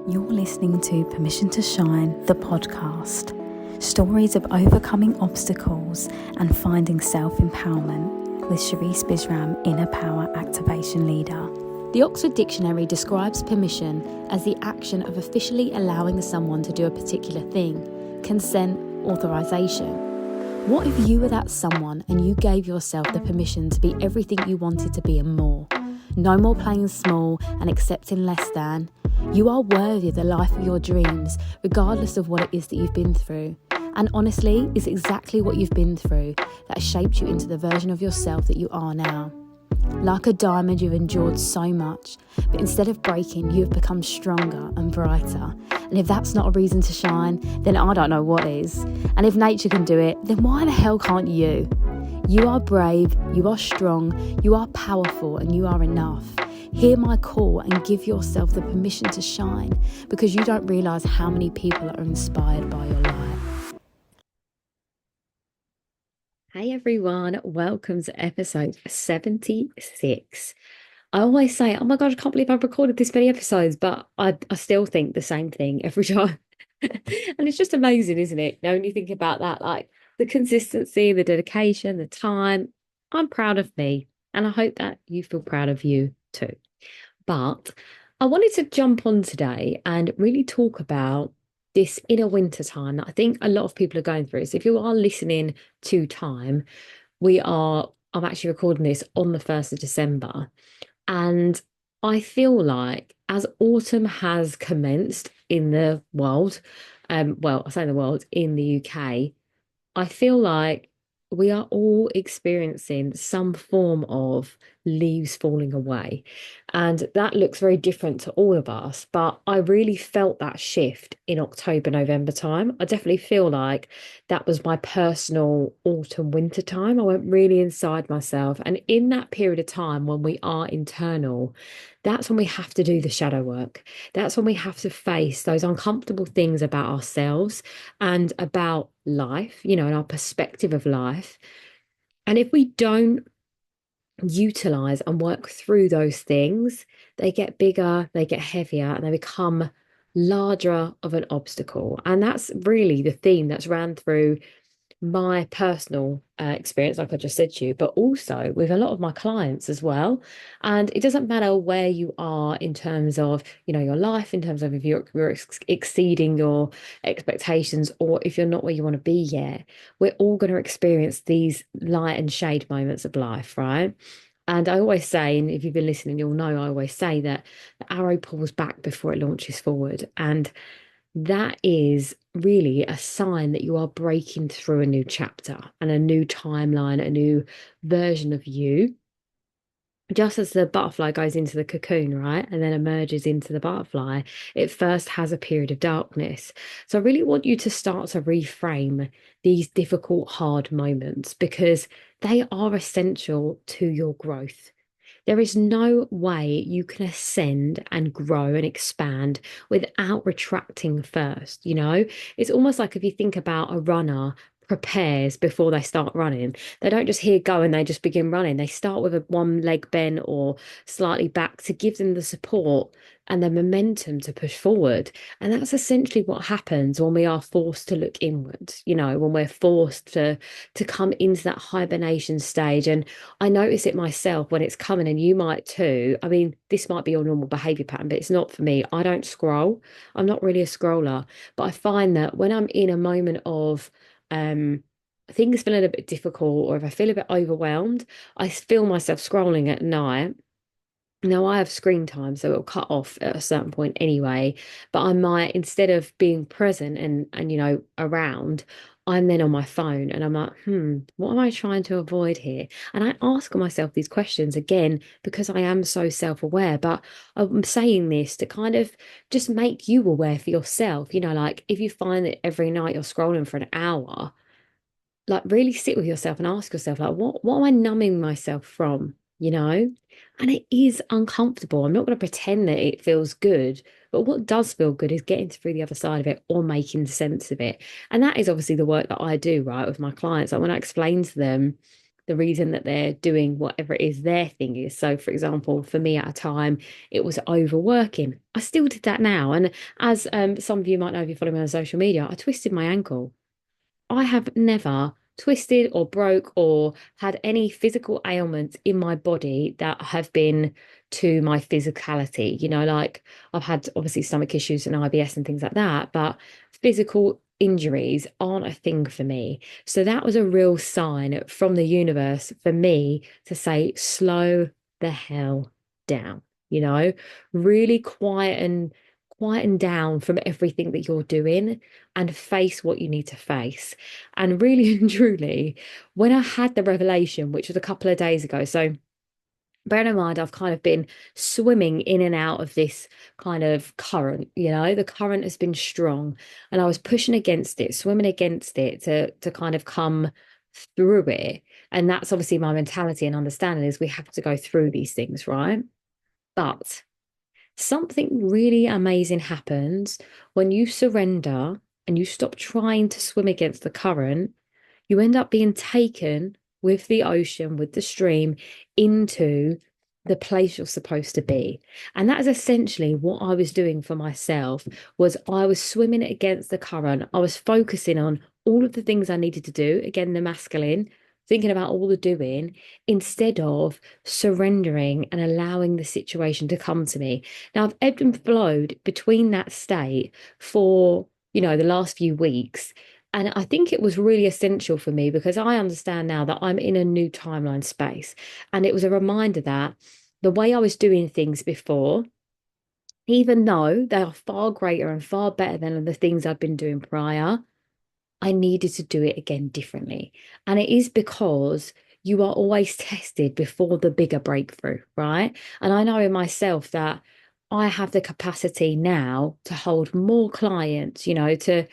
You're listening to Permission to Shine, the podcast. Stories of overcoming obstacles and finding self-empowerment with Sherisse Bisram, Inner Power Activation Leader. The Oxford Dictionary describes permission as the action of officially allowing someone to do a particular thing, consent, authorization. What if you were that someone and you gave yourself the permission to be everything you wanted to be and more? No more playing small and accepting less than. You are worthy of the life of your dreams, regardless of what it is that you've been through. And honestly, it's exactly what you've been through that shaped you into the version of yourself that you are now. Like a diamond, you've endured so much, but instead of breaking, you have become stronger and brighter. And if that's not a reason to shine, then I don't know what is. And if nature can do it, then why the hell can't you? You are brave, you are strong, you are powerful, and you are enough. Hear my call and give yourself the permission to shine, because you don't realise how many people are inspired by your light. Hey everyone, welcome to episode 76. I always say, oh my God, I can't believe I've recorded this many episodes, but I still think the same thing every time. And it's just amazing, isn't it? Now, when you think about that, like the consistency, the dedication, the time, I'm proud of me. And I hope that you feel proud of you too. But I wanted to jump on today and really talk about this inner winter time that I think a lot of people are going through. So if you are listening to time, I'm actually recording this on the 1st of December. And I feel like as autumn has commenced in the world, well, I say the world, in the UK, I feel like we are all experiencing some form of leaves falling away. And that looks very different to all of us. But I really felt that shift in October, November time. I definitely feel like that was my personal autumn, winter time. I went really inside myself. And in that period of time when we are internal, that's when we have to do the shadow work. That's when we have to face those uncomfortable things about ourselves and about life, and our perspective of life. And if we don't utilize and work through those things, they get bigger, they get heavier, and they become larger of an obstacle. And that's really the theme that's ran through my personal experience, like I just said to you, but also with a lot of my clients as well. And it doesn't matter where you are in terms of, your life, in terms of if you're exceeding your expectations or if you're not where you want to be yet. We're all going to experience these light and shade moments of life, right? And I always say, and if you've been listening, you'll know I always say that the arrow pulls back before it launches forward. And that is really a sign that you are breaking through a new chapter and a new timeline, a new version of you. Just as the butterfly goes into the cocoon, right, and then emerges into the butterfly, it first has a period of darkness. So I really want you to start to reframe these difficult, hard moments because they are essential to your growth. There is no way you can ascend and grow and expand without retracting first. It's almost like if you think about a runner prepares before they start running. They don't just hear go and they just begin running. They start with a one leg bend or slightly back to give them the support and the momentum to push forward. And that's essentially what happens when we are forced to look inward, when we're forced to come into that hibernation stage. And I notice it myself when it's coming, and you might too. I mean, this might be your normal behavior pattern, but it's not for me. I don't scroll. I'm not really a scroller, but I find that when I'm in a moment of things feel a little bit difficult, or if I feel a bit overwhelmed, I feel myself scrolling at night. Now I have screen time, so it'll cut off at a certain point anyway. But I might, instead of being present and around, I'm then on my phone and I'm like, what am I trying to avoid here? And I ask myself these questions again because I am so self-aware. But I'm saying this to kind of just make you aware for yourself. Like if you find that every night you're scrolling for an hour, like really sit with yourself and ask yourself, like, what am I numbing myself from? And it is uncomfortable. I'm not going to pretend that it feels good, but what does feel good is getting through the other side of it or making sense of it. And that is obviously the work that I do, right, with my clients. Like when I explain to them the reason that they're doing whatever it is their thing is. So, for example, for me at a time, it was overworking. I still did that now. And as some of you might know if you follow me on social media, I twisted my ankle. I have never twisted or broke or had any physical ailments in my body that have been to my physicality. Like I've had obviously stomach issues and IBS and things like that, but physical injuries aren't a thing for me. So that was a real sign from the universe for me to say, slow the hell down, you know, really quieten down from everything that you're doing and face what you need to face. And really and truly, when I had the revelation, which was a couple of days ago, so bearing in mind, I've kind of been swimming in and out of this kind of current, the current has been strong and I was pushing against it, swimming against it to kind of come through it. And that's obviously my mentality and understanding is we have to go through these things, right? But something really amazing happens when you surrender and you stop trying to swim against the current. You end up being taken with the ocean, with the stream, into the place you're supposed to be. And that is essentially what I was doing for myself was I was swimming against the current. I was focusing on all of the things I needed to do, again, the masculine, thinking about all the doing instead of surrendering and allowing the situation to come to me. Now, I've ebbed and flowed between that state for, the last few weeks. And I think it was really essential for me because I understand now that I'm in a new timeline space. And it was a reminder that the way I was doing things before, even though they are far greater and far better than the things I've been doing prior, I needed to do it again differently. And it is because you are always tested before the bigger breakthrough, right? And I know in myself that I have the capacity now to hold more clients, to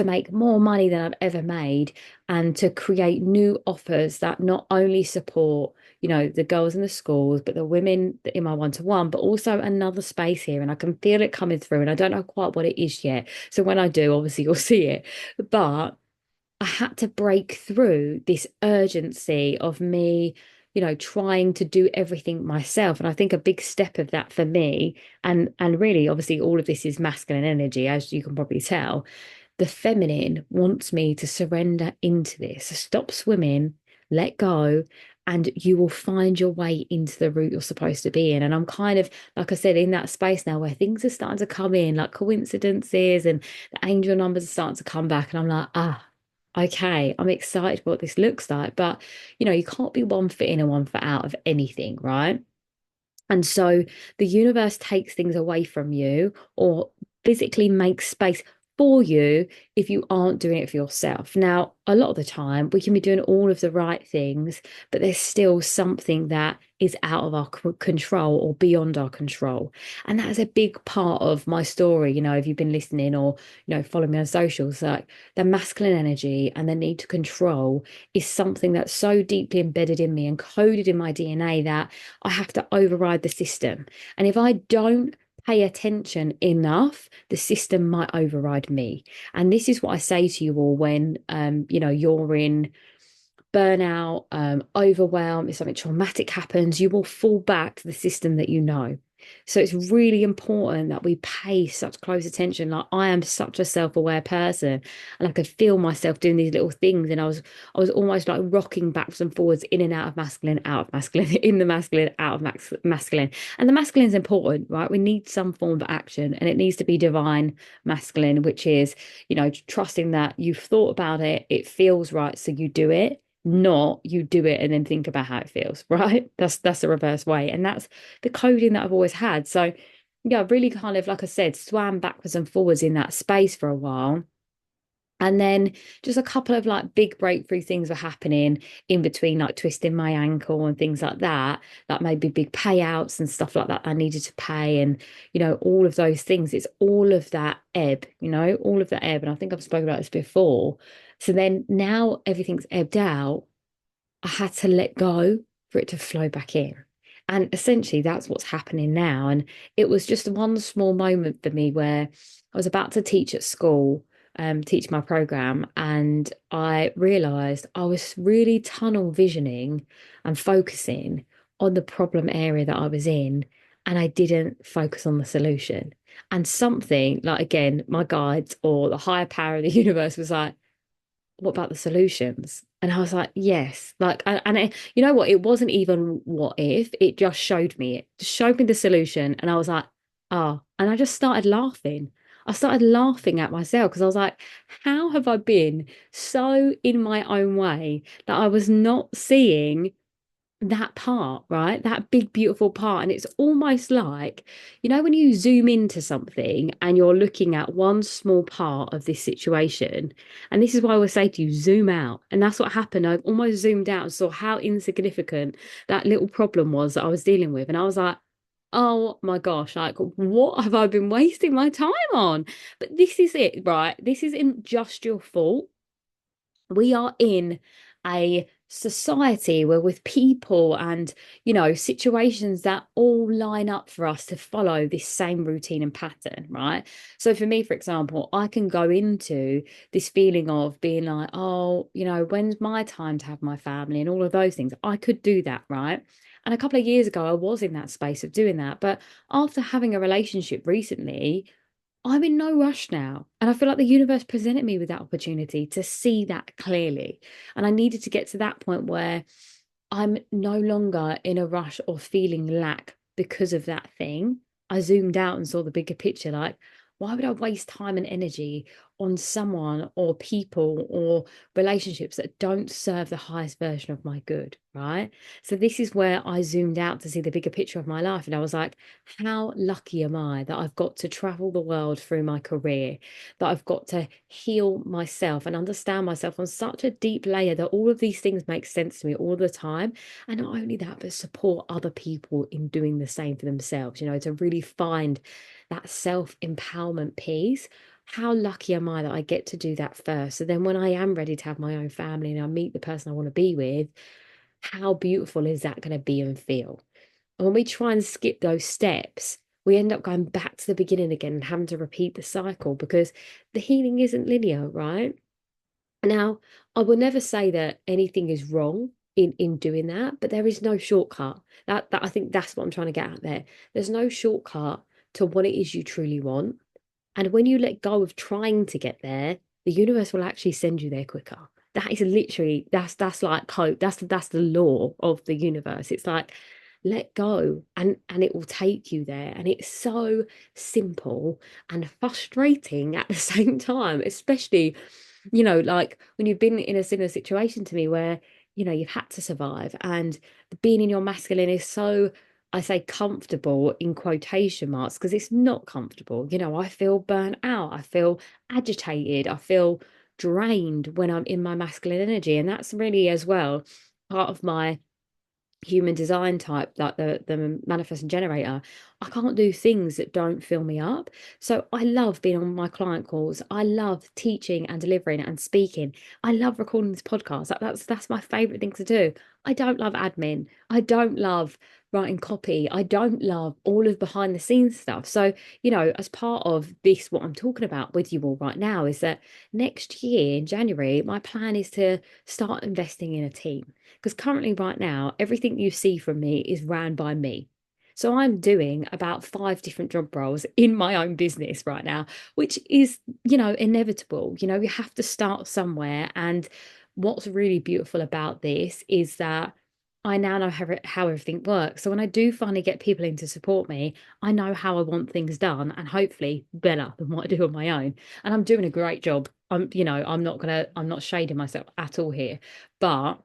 make more money than I've ever made and to create new offers that not only support, the girls in the schools, but the women in my one-to-one, but also another space here. And I can feel it coming through and I don't know quite what it is yet. So when I do, obviously you'll see it. But I had to break through this urgency of me, trying to do everything myself. And I think a big step of that for me, and really, obviously, all of this is masculine energy, as you can probably tell. The feminine wants me to surrender into this. So stop swimming, let go, and you will find your way into the route you're supposed to be in. And I'm kind of, like I said, in that space now where things are starting to come in, like coincidences and the angel numbers are starting to come back. And I'm like, okay, I'm excited what this looks like. But, you can't be one foot in and one foot out of anything, right? And so the universe takes things away from you or physically makes space for you if you aren't doing it for yourself. Now, a lot of the time, we can be doing all of the right things, but there's still something that is out of our control or beyond our control. And that is a big part of my story. If you've been listening or, follow me on socials, like the masculine energy and the need to control is something that's so deeply embedded in me and coded in my DNA that I have to override the system. And if I don't pay attention enough, the system might override me. And this is what I say to you all when you're in burnout, overwhelm, if something traumatic happens, you will fall back to the system that you know. So it's really important that we pay such close attention. Like I am such a self-aware person and I could feel myself doing these little things. And I was almost like rocking backwards and forwards in and out of masculine, in the masculine, out of masculine. And the masculine is important, right? We need some form of action and it needs to be divine masculine, which is, trusting that you've thought about it, it feels right, so you do it, not you do it and then think about how it feels, right? That's the reverse way. And that's the coding that I've always had. So yeah, really kind of, like I said, swam backwards and forwards in that space for a while. And then just a couple of like big breakthrough things were happening in between, like twisting my ankle and things like that, like maybe big payouts and stuff like that I needed to pay. And, all of those things, it's all of that ebb, all of that ebb. And I think I've spoken about this before. So then now everything's ebbed out. I had to let go for it to flow back in. And essentially that's what's happening now. And it was just one small moment for me where I was about to teach at school teach my program, and I realized I was really tunnel visioning and focusing on the problem area that I was in, and I didn't focus on the solution. And something like, again, my guides or the higher power of the universe was like, what about the solutions? And I was like, yes. Like, and you know what? It wasn't even what if, it just showed me it, just showed me the solution. And I was like, oh, and I just started laughing. I started laughing at myself because I was like, how have I been so in my own way that I was not seeing that part, right? That big, beautiful part. And it's almost like, when you zoom into something and you're looking at one small part of this situation, and this is why I would say to you, zoom out. And that's what happened. I almost zoomed out and saw how insignificant that little problem was that I was dealing with. And I was like, oh my gosh, like, what have I been wasting my time on? But this is it, right? This isn't just your fault. We are in a society where with people and situations that all line up for us to follow this same routine and pattern, right? So for me, for example, I can go into this feeling of being like, oh, when's my time to have my family and all of those things. I could do that, right? And a couple of years ago I was in that space of doing that, but after having a relationship recently, I'm in no rush now. And I feel like the universe presented me with that opportunity to see that clearly. And I needed to get to that point where I'm no longer in a rush or feeling lack because of that thing. I zoomed out and saw the bigger picture. Like, why would I waste time and energy on someone or people or relationships that don't serve the highest version of my good, right? So this is where I zoomed out to see the bigger picture of my life. And I was like, how lucky am I that I've got to travel the world through my career, that I've got to heal myself and understand myself on such a deep layer that all of these things make sense to me all the time. And not only that, but support other people in doing the same for themselves, to really find that self-empowerment piece. How lucky am I that I get to do that first? So then when I am ready to have my own family and I meet the person I want to be with, how beautiful is that going to be and feel? And when we try and skip those steps, we end up going back to the beginning again and having to repeat the cycle because the healing isn't linear, right? Now, I will never say that anything is wrong in doing that, but there is no shortcut. That I think that's what I'm trying to get at there. There's no shortcut to what it is you truly want. And when you let go of trying to get there, the universe will actually send you there quicker. That is literally that's like hope. That's the law of the universe. It's like let go and it will take you there. And it's so simple and frustrating at the same time, especially like when you've been in a similar situation to me where, you've had to survive and being in your masculine is so, I say comfortable in quotation marks, because it's not comfortable. I feel burnt out. I feel agitated. I feel drained when I'm in my masculine energy. And that's really as well part of my human design type, like the manifesting generator. I can't do things that don't fill me up. So I love being on my client calls. I love teaching and delivering and speaking. I love recording this podcast. That's my favorite thing to do. I don't love admin. I don't love writing copy. I don't love all of behind the scenes stuff. So, as part of this, what I'm talking about with you all right now is that next year in January, my plan is to start investing in a team. Because currently, right now, everything you see from me is ran by me. So I'm doing about 5 different job roles in my own business right now, which is, inevitable. You have to start somewhere. And what's really beautiful about this is that I now know how everything works. So when I do finally get people in to support me, I know how I want things done and hopefully better than what I do on my own. And I'm doing a great job. I'm not shading myself at all here. But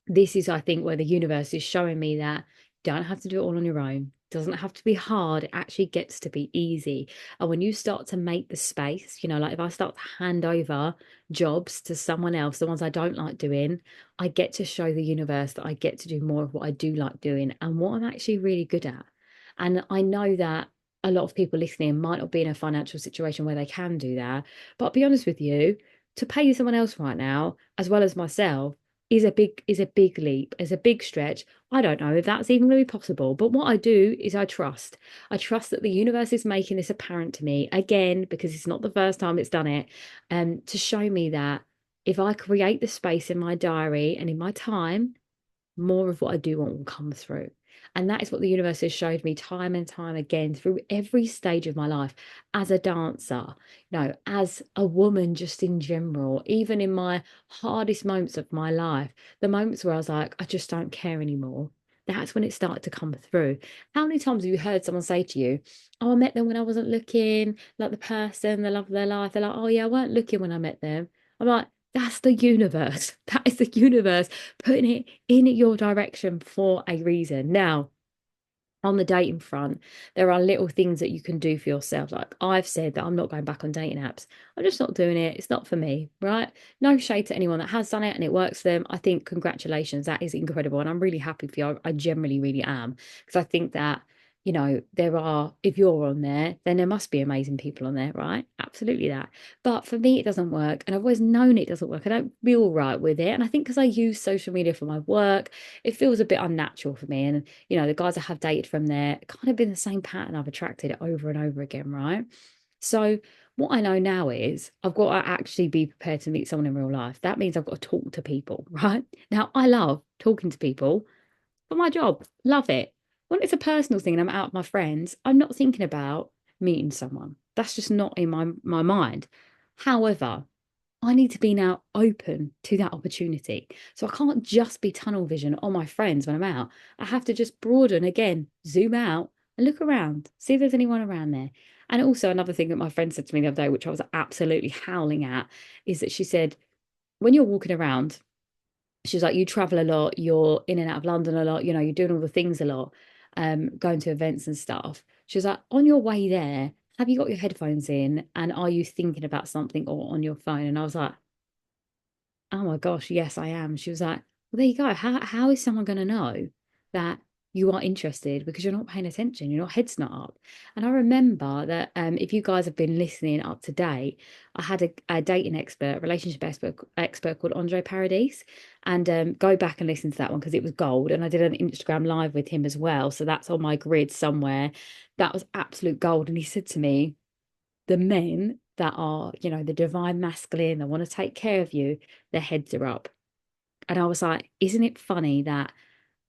this is, I think, where the universe is showing me that you don't have to do it all on your own. It doesn't have to be hard. It actually gets to be easy. And when you start to make the space, like if I start to hand over jobs to someone else, the ones I don't like doing, I get to show the universe that I get to do more of what I do like doing and what I'm actually really good at. And I know that a lot of people listening might not be in a financial situation where they can do that. But I'll be honest with you, to pay someone else right now, as well as myself, is a big leap, is a big stretch. I don't know if that's even going to be possible. But what I do is I trust. I trust that the universe is making this apparent to me again, because it's not the first time it's done it, to show me that if I create the space in my diary and in my time, more of what I do want will come through. And that is what the universe has showed me time and time again through every stage of my life, as a dancer, as a woman, just in general, even in my hardest moments of my life, the moments where I was like, I just don't care anymore. That's when it started to come through. How many times have you heard someone say to you, oh, I met them when I wasn't looking, like the person, the love of their life? They're like, oh, yeah, I weren't looking when I met them. I'm like, that's the universe. That is the universe putting it in your direction for a reason. Now, on the dating front, there are little things that you can do for yourself. Like I've said that I'm not going back on dating apps. I'm just not doing it. It's not for me, right? No shade to anyone that has done it and it works for them. I think congratulations, that is incredible. And I'm really happy for you. I generally really am. Because I think that, there are, if you're on there, then there must be amazing people on there, right? Absolutely that. But for me, it doesn't work. And I've always known it doesn't work. I don't feel right with it. And I think because I use social media for my work, it feels a bit unnatural for me. And the guys I have dated from there, kind of been the same pattern I've attracted over and over again, right? So what I know now is I've got to actually be prepared to meet someone in real life. That means I've got to talk to people, right? Now, I love talking to people for my job, love it. When it's a personal thing and I'm out with my friends, I'm not thinking about meeting someone. That's just not in my mind. However, I need to be now open to that opportunity. So I can't just be tunnel vision on my friends when I'm out. I have to just broaden again, zoom out and look around, see if there's anyone around there. And also, another thing that my friend said to me the other day, which I was absolutely howling at, is that she said, when you're walking around, she's like, you travel a lot, you're in and out of London a lot, you're doing all the things a lot, going to events and stuff. She was like, on your way there, have you got your headphones in and are you thinking about something or on your phone? And I was like, oh my gosh, yes, I am. She was like, well, there you go. How is someone going to know that you are interested because you're not paying attention, your head's not up? And I remember that if you guys have been listening up to date, I had a dating expert, relationship expert called Andre Paradis, and go back and listen to that one because it was gold. And I did an Instagram live with him as well, so that's on my grid somewhere. That was absolute gold. And he said to me, the men that are, the divine masculine, that want to take care of you, their heads are up. And I was like, isn't it funny that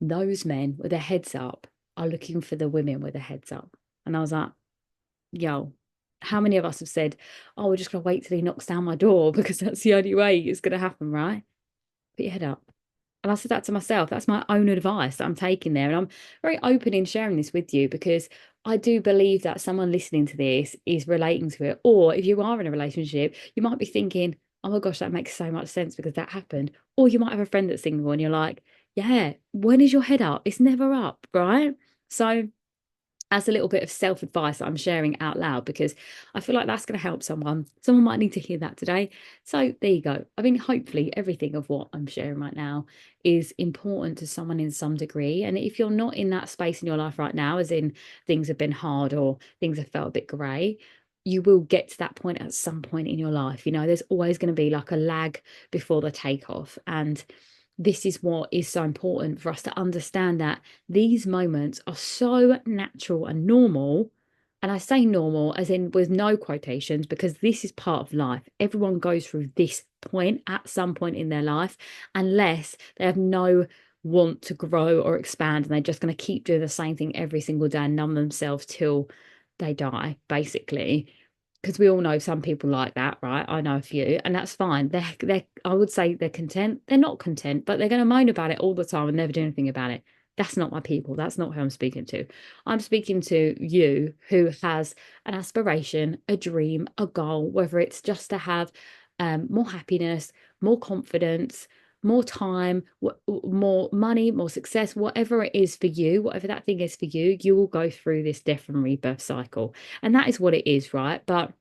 those men with their heads up are looking for the women with their heads up? And I was like, yo, how many of us have said, oh, we're just going to wait till he knocks down my door because that's the only way it's going to happen, right? Put your head up. And I said that to myself. That's my own advice that I'm taking there. And I'm very open in sharing this with you because I do believe that someone listening to this is relating to it. Or if you are in a relationship, you might be thinking, oh my gosh, that makes so much sense because that happened. Or you might have a friend that's single and you're like, yeah, when is your head up? It's never up, right? So as a little bit of self-advice that I'm sharing out loud because I feel like that's going to help someone. Someone might need to hear that today. So there you go. I mean, hopefully everything of what I'm sharing right now is important to someone in some degree. And if you're not in that space in your life right now, as in things have been hard or things have felt a bit grey, you will get to that point at some point in your life. There's always going to be like a lag before the takeoff. And this is what is so important for us to understand, that these moments are so natural and normal. And I say normal as in with no quotations, because this is part of life. Everyone goes through this point at some point in their life, unless they have no want to grow or expand and they're just going to keep doing the same thing every single day and numb themselves till they die, basically. Because we all know some people like that, right? I know a few, and that's fine. I would say they're content. They're not content, but they're going to moan about it all the time and never do anything about it. That's not my people. That's not who I'm speaking to. I'm speaking to you who has an aspiration, a dream, a goal, whether it's just to have more happiness, more confidence, more time, more money, more success, whatever it is for you, whatever that thing is for you, you will go through this death and rebirth cycle. And that is what it is, right? But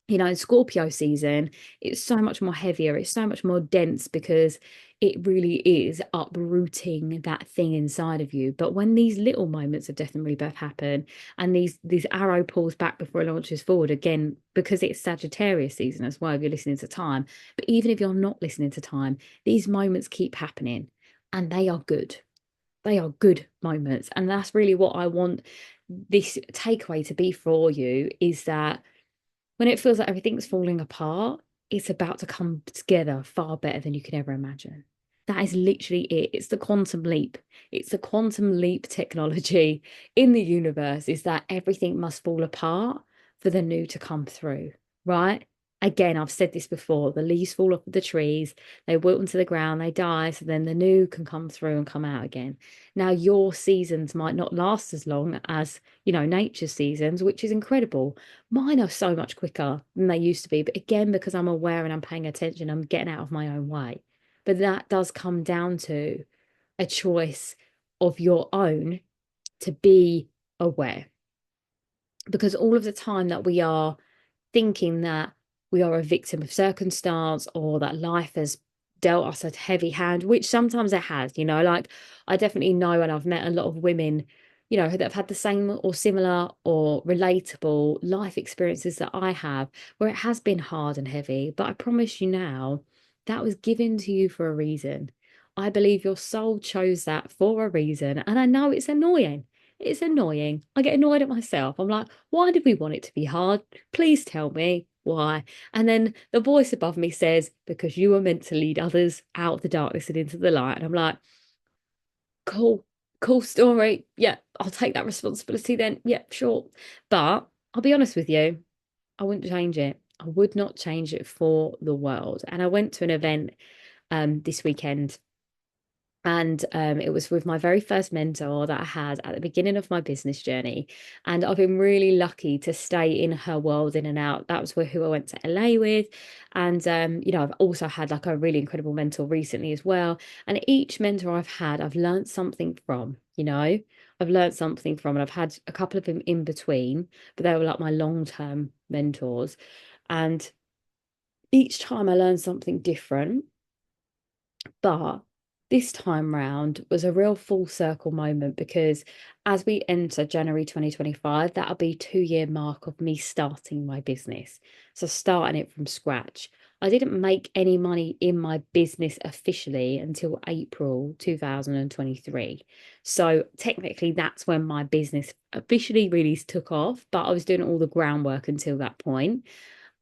in Scorpio season, it's so much more heavier. It's so much more dense because it really is uprooting that thing inside of you. But when these little moments of death and rebirth happen, and these arrow pulls back before it launches forward again, because it's Sagittarius season as well, if you're listening to time. But even if you're not listening to time, these moments keep happening, and they are good. They are good moments. And that's really what I want this takeaway to be for you, is that when it feels like everything's falling apart, it's about to come together far better than you could ever imagine. That is literally it. It's the quantum leap. It's the quantum leap technology in the universe, is that everything must fall apart for the new to come through, right? Again, I've said this before, the leaves fall off the trees, they wilt into the ground, they die, so then the new can come through and come out again. Now, your seasons might not last as long as, nature's seasons, which is incredible. Mine are so much quicker than they used to be. But again, because I'm aware and I'm paying attention, I'm getting out of my own way. But that does come down to a choice of your own to be aware. Because all of the time that we are thinking that we are a victim of circumstance, or that life has dealt us a heavy hand, which sometimes it has, like I definitely know, and I've met a lot of women, that have had the same or similar or relatable life experiences that I have, where it has been hard and heavy. But I promise you now, that was given to you for a reason. I believe your soul chose that for a reason. And I know it's annoying. It's annoying. I get annoyed at myself. I'm like, why did we want it to be hard? Please tell me why. And then the voice above me says, because you were meant to lead others out of the darkness and into the light. And I'm like, cool, cool story. Yeah, I'll take that responsibility then. Yeah, sure. But I'll be honest with you, I wouldn't change it. I would not change it for the world. And I went to an event this weekend, and it was with my very first mentor that I had at the beginning of my business journey. And I've been really lucky to stay in her world, in and out. That was who I went to LA with. And, I've also had like a really incredible mentor recently as well. And each mentor I've had, I've learned something from. I've learned something from, and I've had a couple of them in between, but they were like my long-term mentors. And each time I learned something different. But this time round was a real full circle moment, because as we enter January 2025, that'll be 2-year mark of me starting my business. So starting it from scratch. I didn't make any money in my business officially until April 2023. So technically that's when my business officially really took off, but I was doing all the groundwork until that point.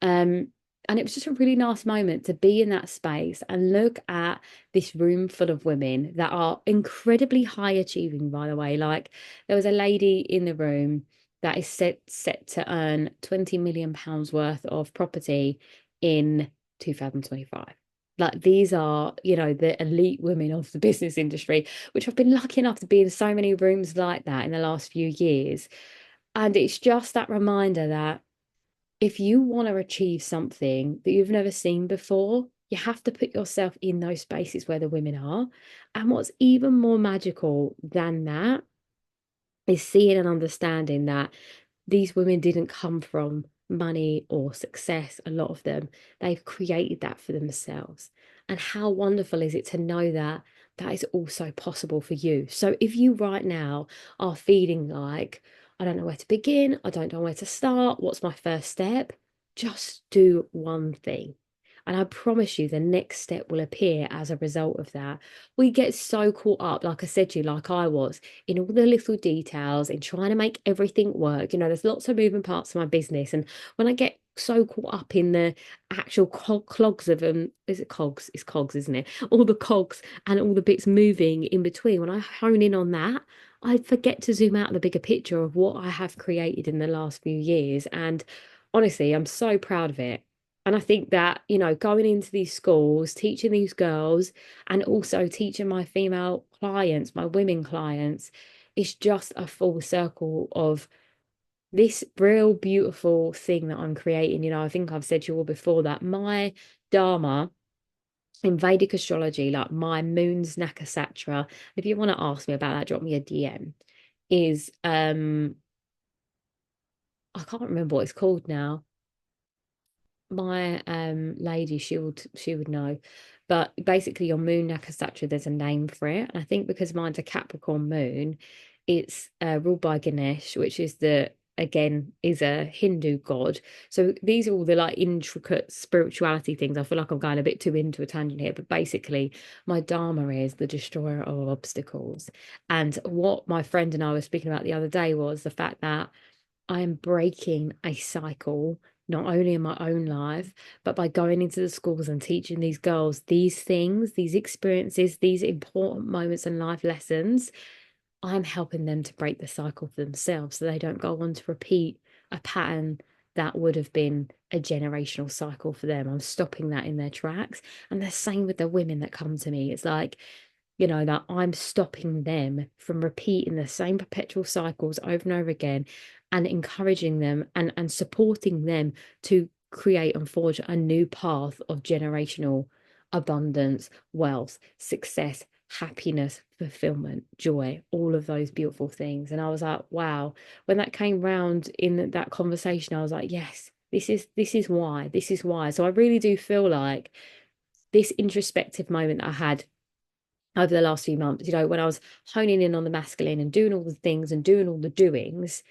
Um, and it was just a really nice moment to be in that space and look at this room full of women that are incredibly high achieving, by the way. Like, there was a lady in the room that is set to earn 20 million pounds worth of property in 2025. Like, these are, the elite women of the business industry, which I've been lucky enough to be in so many rooms like that in the last few years. And it's just that reminder that if you want to achieve something that you've never seen before, you have to put yourself in those spaces where the women are. And what's even more magical than that is seeing and understanding that these women didn't come from money or success. A lot of them, they've created that for themselves. And how wonderful is it to know that that is also possible for you? So if you right now are feeling like, I don't know where to begin, I don't know where to start, what's my first step? Just do one thing. And I promise you, the next step will appear as a result of that. We get so caught up, like I said to you, like I was, in all the little details, in trying to make everything work. There's lots of moving parts to my business. And when I get so caught up in the actual clogs of them, is it cogs? It's cogs, isn't it? All the cogs and all the bits moving in between. When I hone in on that, I forget to zoom out the bigger picture of what I have created in the last few years. And honestly, I'm so proud of it. And I think that, going into these schools, teaching these girls, and also teaching my female clients, my women clients, is just a full circle of this real beautiful thing that I'm creating. I think I've said to you all before that my Dharma in Vedic astrology, like my moon's Nakasatra, if you want to ask me about that, drop me a DM, is I can't remember what it's called now. My lady, she would know. But basically, your moon nakasatra, there's a name for it. And I think because mine's a Capricorn moon, it's ruled by Ganesh, which is again, is a Hindu god. So these are all the like intricate spirituality things. I feel like I'm going a bit too into a tangent here, but basically, my Dharma is the destroyer of obstacles. And what my friend and I were speaking about the other day was the fact that I am breaking a cycle, not only in my own life, but by going into the schools and teaching these girls these things, these experiences, these important moments and life lessons. I'm helping them to break the cycle for themselves so they don't go on to repeat a pattern that would have been a generational cycle for them. I'm stopping that in their tracks. And the same with the women that come to me. It's like, that I'm stopping them from repeating the same perpetual cycles over and over again and encouraging them and supporting them to create and forge a new path of generational abundance, wealth, success, happiness, fulfillment, joy, all of those beautiful things. And I was like, wow, when that came round in that conversation, I was like, yes, this is why. This is why. So I really do feel like this introspective moment that I had over the last few months, when I was honing in on the masculine and doing all the things and doing all the doings,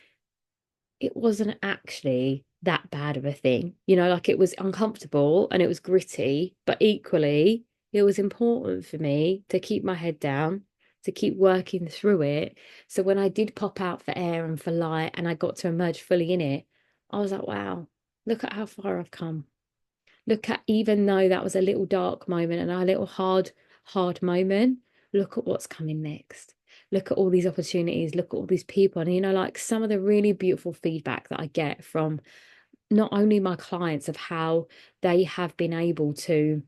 it wasn't actually that bad of a thing. Like it was uncomfortable and it was gritty, but equally, it was important for me to keep my head down, to keep working through it. So when I did pop out for air and for light and I got to emerge fully in it, I was like, wow, look at how far I've come. Look at, even though that was a little dark moment and a little hard moment, look at what's coming next. Look at all these opportunities, look at all these people. And, like some of the really beautiful feedback that I get from not only my clients of how they have been able to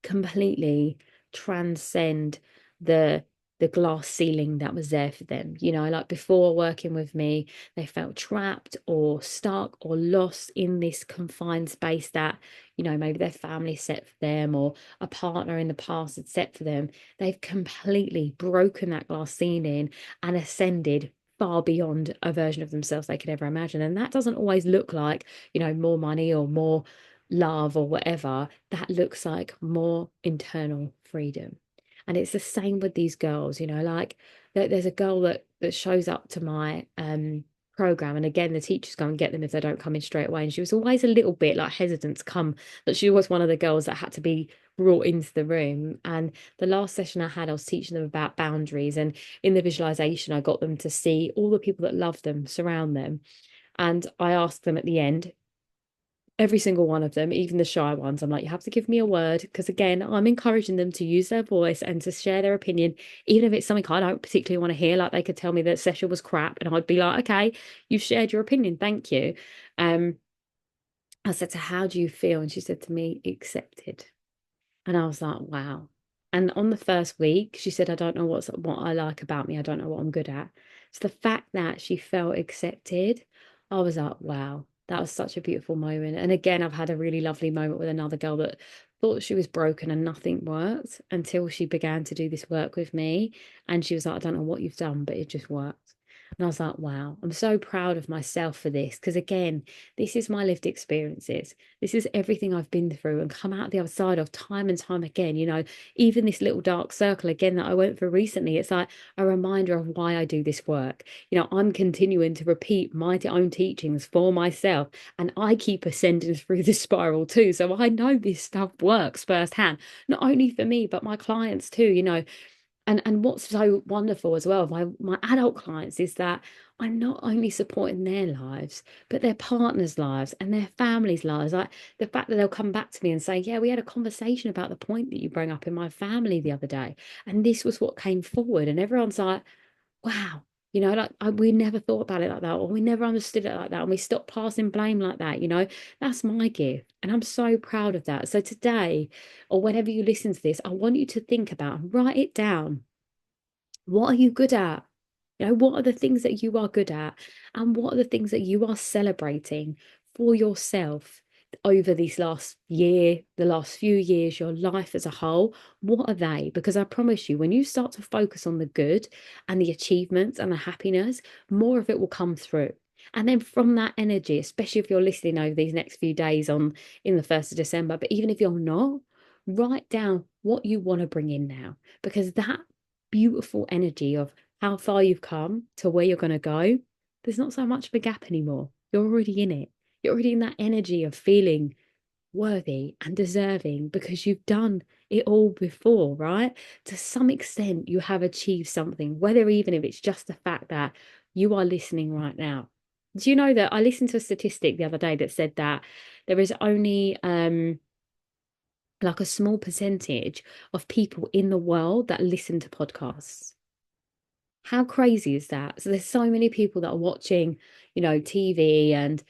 completely transcend the glass ceiling that was there for them. Like before working with me, they felt trapped or stuck or lost in this confined space that, maybe their family set for them or a partner in the past had set for them. They've completely broken that glass ceiling and ascended far beyond a version of themselves they could ever imagine. And that doesn't always look like, more money or more love or whatever. That looks like more internal freedom. And it's the same with these girls, like there's a girl that shows up to my program, and again the teachers go and get them if they don't come in straight away, and she was always a little bit like hesitant to come, that she was one of the girls that had to be brought into the room. And the last session I had, I was teaching them about boundaries, and in the visualization I got them to see all the people that love them surround them, and I asked them at the end, every single one of them, even the shy ones, I'm like, you have to give me a word, because again, I'm encouraging them to use their voice and to share their opinion, even if it's something I don't particularly want to hear. Like they could tell me that session was crap and I'd be like, okay, you shared your opinion, thank you. I said to her, how do you feel? And she said to me, accepted. And I was like, wow. And on the first week, she said, I don't know what I like about me. I don't know what I'm good at. So the fact that she felt accepted, I was like, wow, that was such a beautiful moment. And again, I've had a really lovely moment with another girl that thought she was broken and nothing worked until she began to do this work with me. And she was like, I don't know what you've done, but it just worked. And I was like, wow, I'm so proud of myself for this. Because again, this is my lived experiences. This is everything I've been through and come out the other side of time and time again. Even this little dark circle again that I went through recently, it's like a reminder of why I do this work. I'm continuing to repeat my own teachings for myself, and I keep ascending through the spiral too. So I know this stuff works firsthand, not only for me, but my clients too. And what's so wonderful as well, my adult clients, is that I'm not only supporting their lives, but their partners' lives and their families' lives. Like the fact that they'll come back to me and say, yeah, we had a conversation about the point that you bring up in my family the other day, and this was what came forward. And everyone's like, wow, like we never thought about it like that, or we never understood it like that, and we stopped passing blame like that. That's my gift, and I'm so proud of that. So today, or whenever you listen to this, I want you to think about and write it down. What are you good at? What are the things that you are good at? And what are the things that you are celebrating for yourself over this last year, the last few years, your life as a whole? What are they? Because I promise you, when you start to focus on the good and the achievements and the happiness, more of it will come through. And then from that energy, especially if you're listening over these next few days in the 1st of December, but even if you're not, write down what you want to bring in now, because that beautiful energy of how far you've come to where you're going to go, there's not so much of a gap anymore. You're already in it. You're already in that energy of feeling worthy and deserving because you've done it all before, right? To some extent, you have achieved something, whether even if it's just the fact that you are listening right now. Do you know that I listened to a statistic the other day that said that there is only like a small percentage of people in the world that listen to podcasts? How crazy is that? So there's so many people that are watching, TV and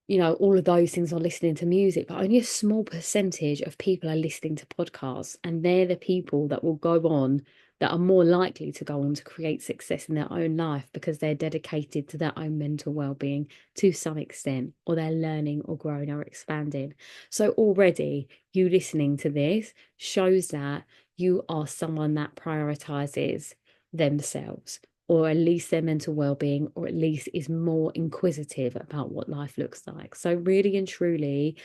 all of those things are listening to music, but only a small percentage of people are listening to podcasts. And they're the people that will go on, that are more likely to go on to create success in their own life because they're dedicated to their own mental well-being to some extent, or they're learning or growing or expanding. So already you listening to this shows that you are someone that prioritizes themselves, or at least their mental well-being, or at least is more inquisitive about what life looks like. So really and truly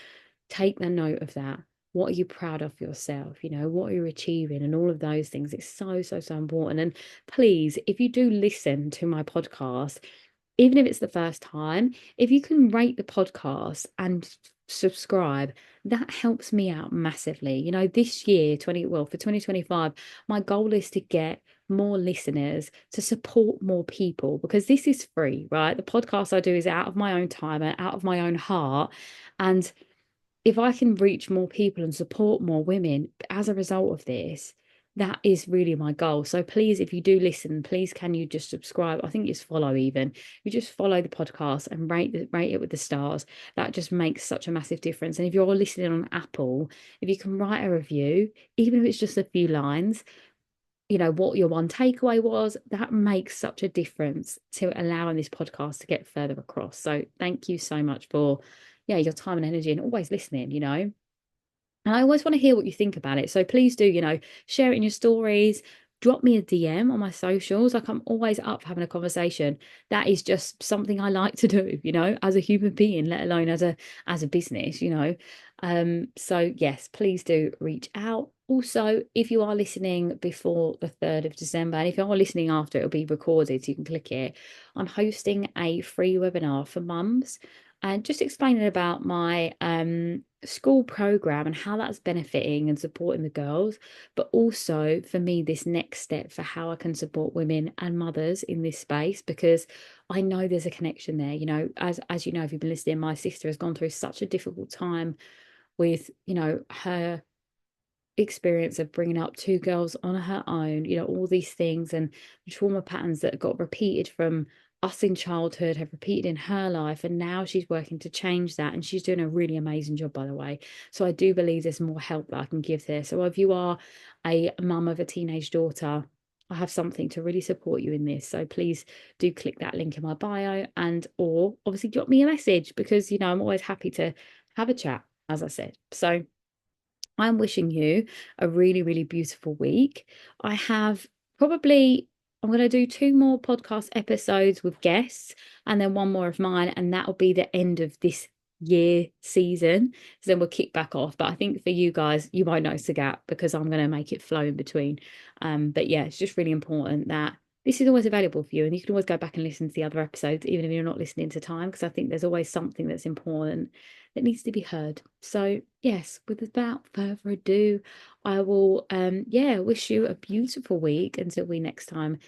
take the note of that. What are you proud of yourself? What are you achieving, and all of those things? It's so, so, so important. And please, if you do listen to my podcast, even if it's the first time, if you can rate the podcast and subscribe, that helps me out massively. This year, for 2025, my goal is to get more listeners, to support more people, because this is free, right? The podcast I do is out of my own time and out of my own heart. And if I can reach more people and support more women as a result of this, that is really my goal. So please, if you do listen, please can you just subscribe? I think just follow even. You just follow the podcast and rate it with the stars. That just makes such a massive difference. And if you're listening on Apple, if you can write a review, even if it's just a few lines, what your one takeaway was, that makes such a difference to allowing this podcast to get further across. So thank you so much for your time and energy, and always listening. And I always want to hear what you think about it. So please do, share it in your stories. Drop me a DM on my socials. Like, I'm always up for having a conversation. That is just something I like to do, as a human being, let alone as a business. So yes, please do reach out. Also, if you are listening before the 3rd of December, and if you are listening after, it'll be recorded, so you can click it. I'm hosting a free webinar for mums, and just explaining about my school program and how that's benefiting and supporting the girls, but also for me, this next step for how I can support women and mothers in this space, because I know there's a connection there. As you know, if you've been listening, my sister has gone through such a difficult time with her experience of bringing up 2 girls on her own, all these things, and the trauma patterns that got repeated from us in childhood have repeated in her life, and now she's working to change that, and she's doing a really amazing job, by the way. So I do believe there's more help that I can give there. So if you are a mum of a teenage daughter, I have something to really support you in this. So please do click that link in my bio, or obviously drop me a message, because I'm always happy to have a chat, as I said. So I'm wishing you a really, really beautiful week. I'm going to do 2 more podcast episodes with guests, and then 1 more of mine, and that will be the end of this year season. So then we'll kick back off. But I think for you guys, you might notice a gap because I'm going to make it flow in between. But yeah, it's just really important that this is always available for you, and you can always go back and listen to the other episodes, even if you're not listening to time, because I think there's always something that's important that needs to be heard. So yes, without further ado, I will wish you a beautiful week until we next time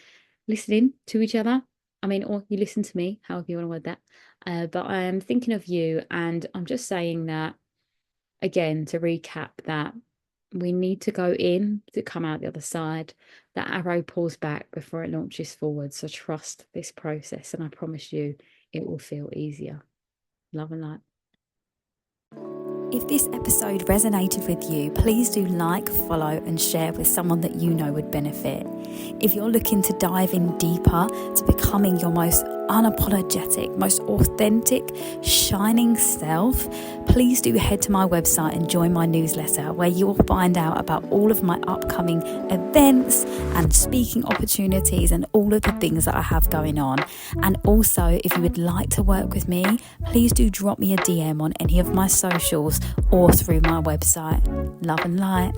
listening to each other. Or you listen to me, however you want to word that. But I am thinking of you, and I'm just saying that again to recap, that we need to go in to come out the other side. That arrow pulls back before it launches forward. So trust this process, and I promise you it will feel easier. Love and light. If this episode resonated with you, please do like, follow, and share with someone that you know would benefit. If you're looking to dive in deeper to becoming your most unapologetic, most authentic, shining self, please do head to my website and join my newsletter, where you'll find out about all of my upcoming events and speaking opportunities and all of the things that I have going on. And also, if you would like to work with me, please do drop me a DM on any of my socials or through my website. Love and light.